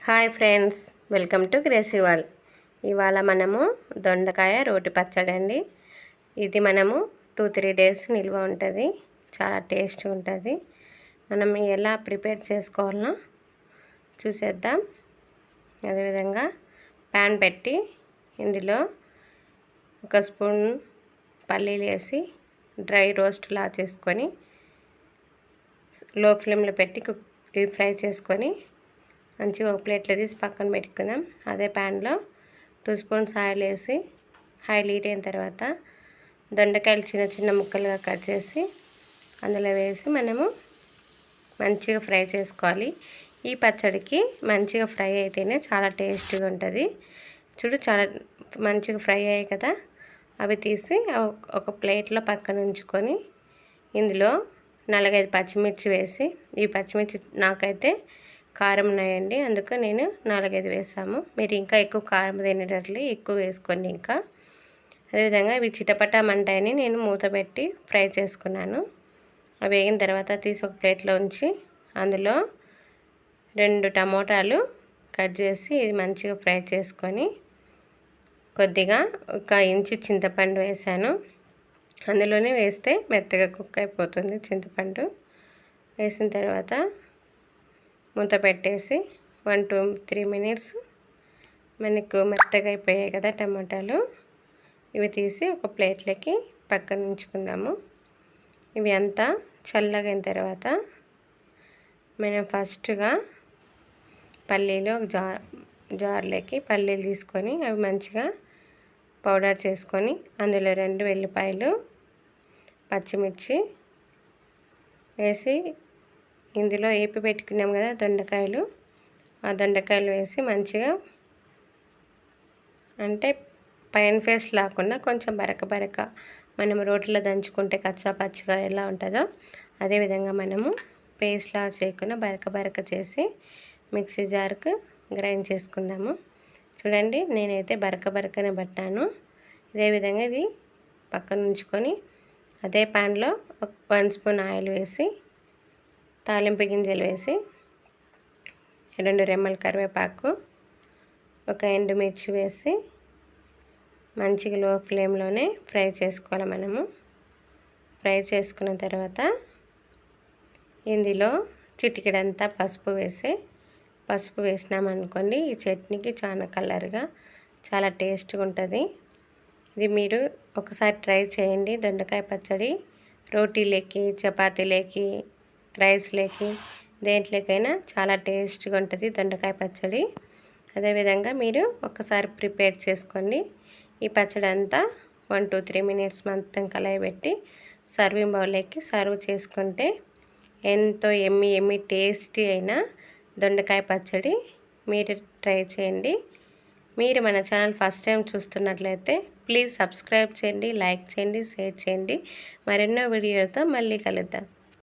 Hi friends, welcome to Gracie wall. ఇవాళ మనము దొండకాయ రోటి పచ్చడి అండి. ఇది మనము 2-3 డేస్ నిల్వ ఉంటుంది. చాలా టేస్ట్ ఉంటుంది. మనం ఎలా ప్రిపేర్ చేసుకోవాలో చూసేద్దాం. అదేవిధంగా ప్యాన్ పెట్టి ఇందులో 1 స్పూన్ పల్లీలు వేసి డ్రై రోస్ట్లా చేసుకొని లో ఫ్లేమ్లో పెట్టి ఫ్రై చేసుకొని మంచిగా ఒక ప్లేట్లో తీసి పక్కన పెట్టుకుందాం. అదే ప్యాన్లో 2 స్పూన్స్ ఆయిల్ వేసి ఆయిల్ హీట్ అయిన తర్వాత దొండకాయలు చిన్న చిన్న ముక్కలుగా కట్ చేసి అందులో వేసి మనము మంచిగా ఫ్రై చేసుకోవాలి. ఈ పచ్చడికి మంచిగా ఫ్రై అయితేనే చాలా టేస్ట్గా ఉంటుంది. చూడు, చాలా మంచిగా ఫ్రై అయ్యాయి కదా. అవి తీసి ఒక ప్లేట్లో పక్కన ఉంచుకొని ఇందులో 4-5 పచ్చిమిర్చి వేసి, ఈ పచ్చిమిర్చి నాకైతే కారం ఉన్నాయండి, అందుకు నేను 4-5 వేసాము. మీరు ఇంకా ఎక్కువ కారం తినేటట్లు ఎక్కువ వేసుకోండి. ఇంకా అదేవిధంగా ఇవి చిటపటామంటాయని నేను మూత పెట్టి ఫ్రై చేసుకున్నాను. అవి వేగిన తర్వాత తీసి ఒక ప్లేట్లో ఉంచి అందులో 2 టమోటాలు కట్ చేసి ఇది మంచిగా ఫ్రై చేసుకొని కొద్దిగా 1 ఇంచు చింతపండు వేసాను. అందులోనే వేస్తే మెత్తగా కుక్ అయిపోతుంది. చింతపండు వేసిన తర్వాత మూత పెట్టేసి 1-3 మినిట్స్ మనకు మెత్తగా అయిపోయాయి కదా టమాటాలు. ఇవి తీసి ఒక ప్లేట్లోకి పక్కన ఉంచుకుందాము. ఇవి అంతా చల్లగా అయిన తర్వాత మనం ఫస్ట్గా పల్లీలు ఒక జార్లోకి పల్లీలు తీసుకొని అవి మంచిగా పౌడర్ చేసుకొని అందులో 2 వెల్లిపాయలు, పచ్చిమిర్చి వేసి ఇందులో ఏపి పెట్టుకున్నాం కదా దొండకాయలు, ఆ దొండకాయలు వేసి మంచిగా, అంటే పైన ఫేస్ లేకుండా కొంచెం బరక మనం రోట్లో దంచుకుంటే కచ్చా పచ్చిగా ఎలా ఉంటుందో అదేవిధంగా మనము పేస్ట్లా చేయకుండా బరక చేసి మిక్సీ జార్కు గ్రైండ్ చేసుకుందాము. చూడండి, నేనైతే బరకనే పట్టాను. ఇదేవిధంగా ఇది పక్కన ఉంచుకొని అదే ప్యాన్లో 1 స్పూన్ ఆయిల్ వేసి తాలింపు గింజలు వేసి 2 రెమ్మల కరివేపాకు, 1 ఎండుమిర్చి వేసి మంచిగా లో ఫ్లేమ్లోనే ఫ్రై చేసుకోవాలి. మనము ఫ్రై చేసుకున్న తర్వాత ఇందులో చిటికెడంతా పసుపు వేసినామనుకోండి, ఈ చట్నీకి చాలా కలర్గా చాలా టేస్ట్గా ఉంటుంది. ఇది మీరు ఒకసారి ట్రై చేయండి. దొండకాయ పచ్చడి రోటీలోకి, చపాతీలోకి, రైస్లోకి, దేంట్లోకైనా చాలా టేస్ట్గా ఉంటుంది దొండకాయ పచ్చడి. అదేవిధంగా మీరు ఒకసారి ప్రిపేర్ చేసుకోండి. ఈ పచ్చడి అంతా 1-3 మినిట్స్ మొత్తం కలయబెట్టి సర్వింగ్ బౌల్లోకి సర్వ్ చేసుకుంటే ఎంతో ఎమ్మి టేస్టీ అయిన దొండకాయ పచ్చడి మీరు ట్రై చేయండి. మీరు మన ఛానల్ ఫస్ట్ టైం చూస్తున్నట్లయితే ప్లీజ్ సబ్స్క్రైబ్ చేయండి, లైక్ చేయండి, షేర్ చేయండి. మరెన్నో వీడియోలతో మళ్ళీ కలుద్దాం.